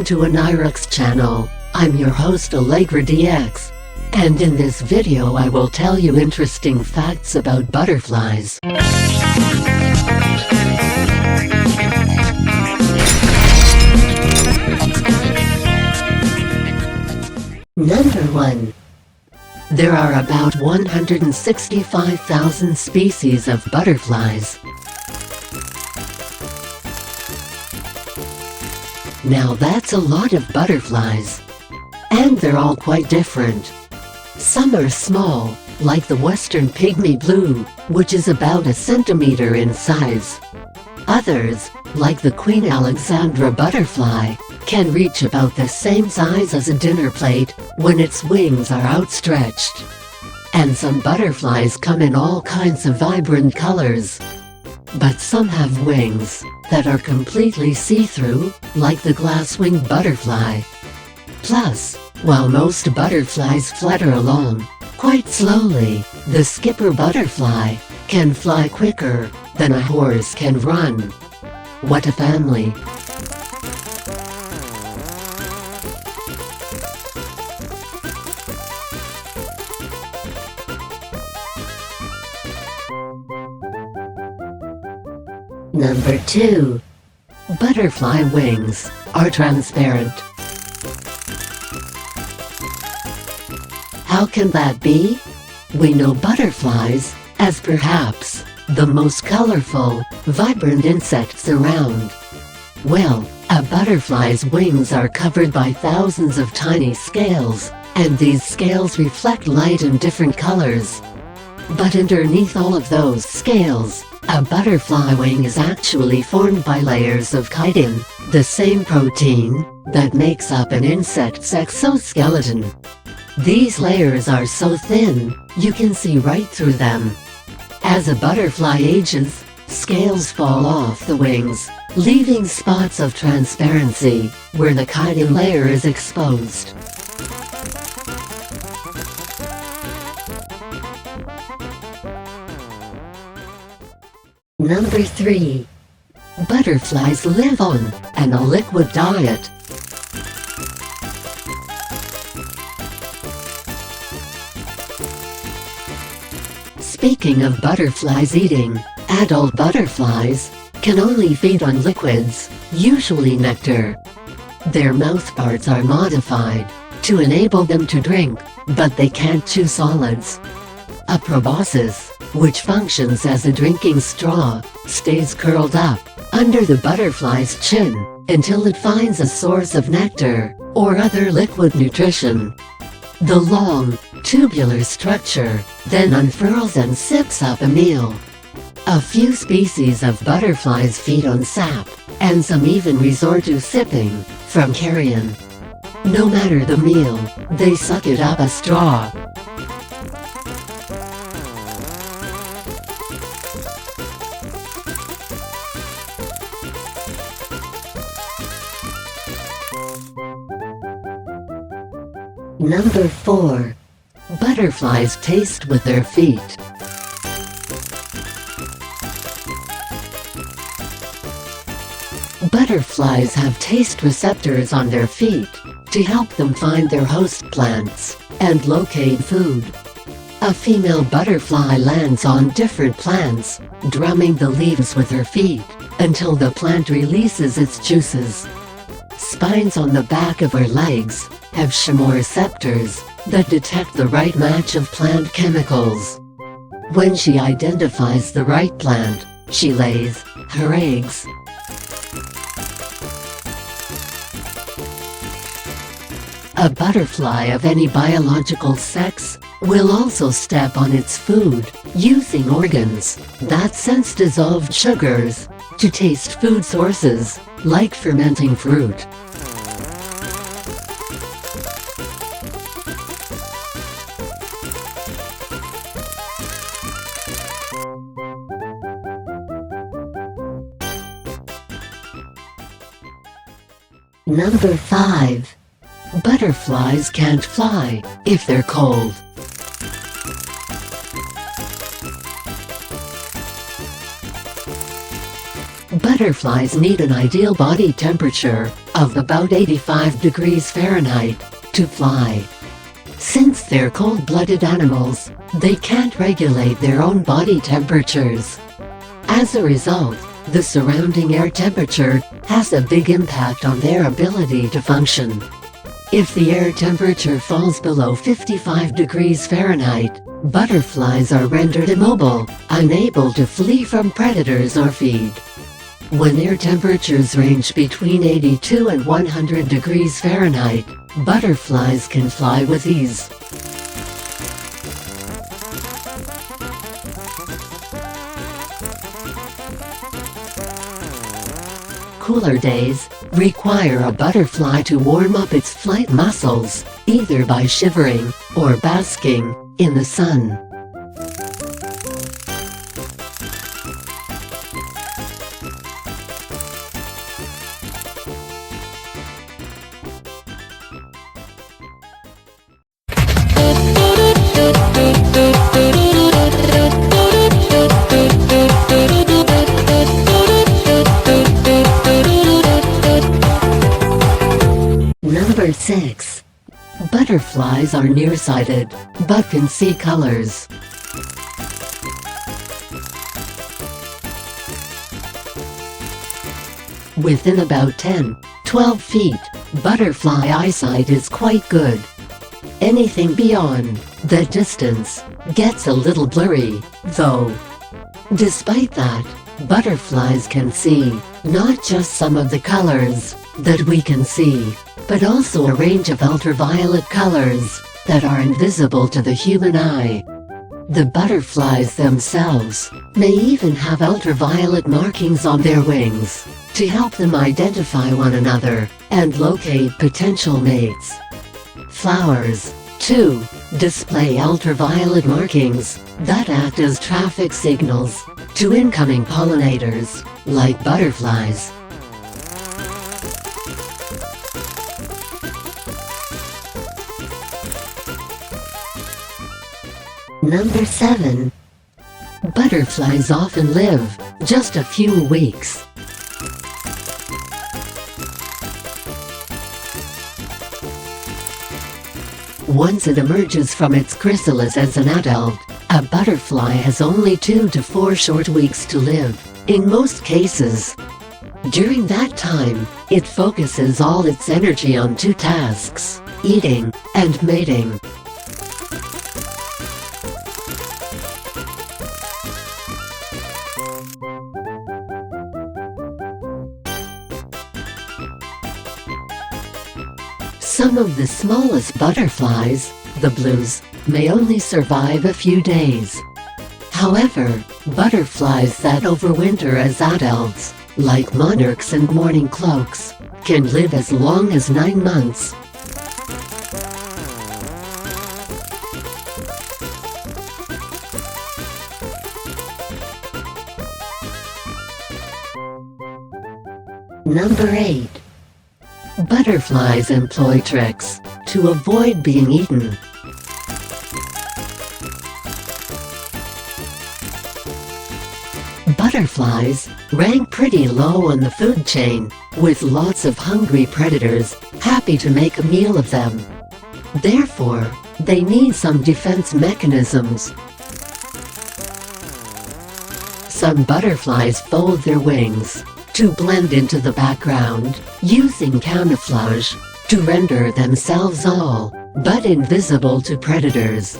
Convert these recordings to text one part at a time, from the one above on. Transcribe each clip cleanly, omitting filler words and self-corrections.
to an IRX channel. I'm your host Allegra DX. And in this video I will tell you interesting facts about butterflies. Number 1. There are about 165,000 species of butterflies. Now that's a lot of butterflies. And they're all quite different. Some are small, like the western pygmy blue, which is about a centimeter in size. Others, like the Queen Alexandra butterfly, can reach about the same size as a dinner plate when its wings are outstretched. And some butterflies come in all kinds of vibrant colors. But some have wings that are completely see-through, like the glass-winged butterfly. Plus, while most butterflies flutter along quite slowly, the skipper butterfly can fly quicker than a horse can run. What a family! Number 2. Butterfly wings are transparent. How can that be? We know butterflies as perhaps the most colorful, vibrant insects around. Well, a butterfly's wings are covered by thousands of tiny scales, and these scales reflect light in different colors. But underneath all of those scales, a butterfly wing is actually formed by layers of chitin, the same protein that makes up an insect's exoskeleton. These layers are so thin, you can see right through them. As a butterfly ages, scales fall off the wings, leaving spots of transparency where the chitin layer is exposed. Number 3. Butterflies live on a liquid diet. Speaking of butterflies eating, adult butterflies can only feed on liquids, usually nectar. Their mouthparts are modified to enable them to drink, but they can't chew solids. A proboscis, which functions as a drinking straw, stays curled up under the butterfly's chin until it finds a source of nectar or other liquid nutrition. The long, tubular structure then unfurls and sips up a meal. A few species of butterflies feed on sap, and some even resort to sipping from carrion. No matter the meal, they suck it up a straw. Number 4. Butterflies taste with their feet. Butterflies have taste receptors on their feet to help them find their host plants and locate food. A female butterfly lands on different plants, drumming the leaves with her feet until the plant releases its juices. Spines on the back of her legs have chemoreceptors that detect the right match of plant chemicals. When she identifies the right plant, she lays her eggs. A butterfly of any biological sex will also step on its food, using organs that sense dissolved sugars to taste food sources, like fermenting fruit. Number 5. Butterflies can't fly if they're cold. Butterflies need an ideal body temperature of about 85 degrees Fahrenheit to fly. Since they're cold-blooded animals, they can't regulate their own body temperatures. As a result, the surrounding air temperature has a big impact on their ability to function. If the air temperature falls below 55 degrees Fahrenheit, butterflies are rendered immobile, unable to flee from predators or feed. When air temperatures range between 82 and 100 degrees Fahrenheit, butterflies can fly with ease. Cooler days require a butterfly to warm up its flight muscles, either by shivering or basking in the sun. Number 6. Butterflies are nearsighted, but can see colors. Within about 10-12 feet, butterfly eyesight is quite good. Anything beyond that distance gets a little blurry, though. Despite that, butterflies can see not just some of the colors that we can see, but also a range of ultraviolet colors that are invisible to the human eye. The butterflies themselves may even have ultraviolet markings on their wings to help them identify one another and locate potential mates. Flowers, too, display ultraviolet markings that act as traffic signals to incoming pollinators, like butterflies. Number 7. Butterflies often live just a few weeks. Once it emerges from its chrysalis as an adult, a butterfly has only 2 to 4 short weeks to live, in most cases. During that time, it focuses all its energy on 2 tasks: eating and mating. Some of the smallest butterflies, the blues, may only survive a few days. However, butterflies that overwinter as adults, like monarchs and mourning cloaks, can live as long as 9 months. Number 8. Butterflies employ tricks to avoid being eaten. Butterflies rank pretty low on the food chain, with lots of hungry predators happy to make a meal of them. Therefore, they need some defense mechanisms. Some butterflies fold their wings to blend into the background, using camouflage to render themselves all but invisible to predators.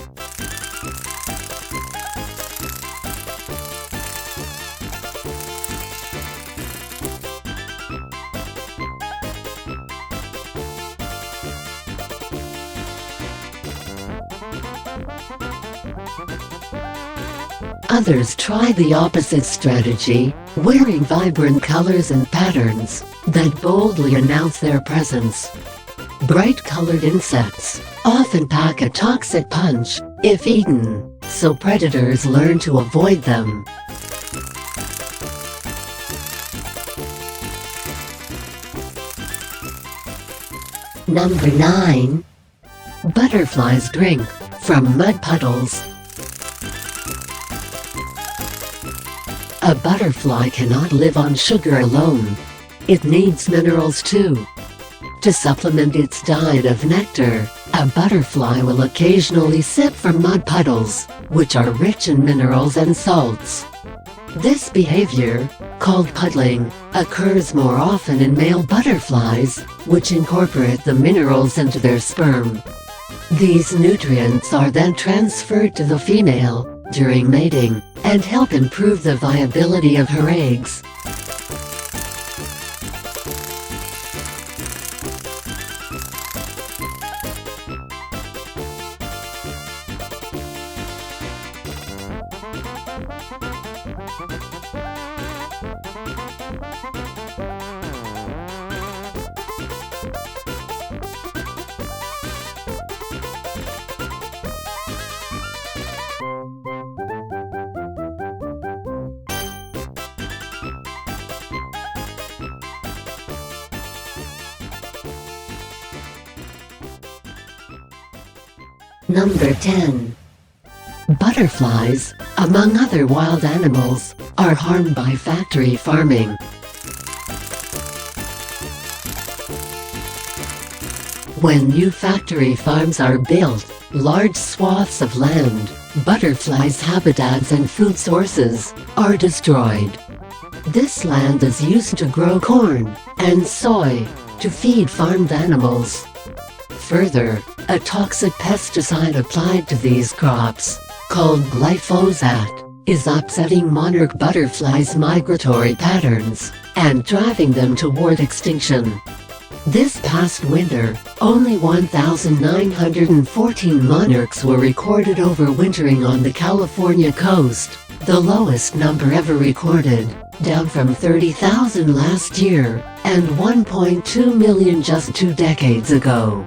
Others try the opposite strategy, wearing vibrant colors and patterns that boldly announce their presence. Bright-colored insects often pack a toxic punch if eaten, so predators learn to avoid them. Number 9. Butterflies drink from mud puddles. A butterfly cannot live on sugar alone. It needs minerals too. To supplement its diet of nectar, a butterfly will occasionally sip from mud puddles, which are rich in minerals and salts. This behavior, called puddling, occurs more often in male butterflies, which incorporate the minerals into their sperm. These nutrients are then transferred to the female during mating and help improve the viability of her eggs. Number 10. Butterflies, among other wild animals, are harmed by factory farming. When new factory farms are built, large swaths of land, butterflies' habitats and food sources, are destroyed. This land is used to grow corn and soy to feed farmed animals. Further, a toxic pesticide applied to these crops, called glyphosate, is upsetting monarch butterflies' migratory patterns and driving them toward extinction. This past winter, only 1,914 monarchs were recorded overwintering on the California coast, the lowest number ever recorded, down from 30,000 last year and 1.2 million just 2 decades ago.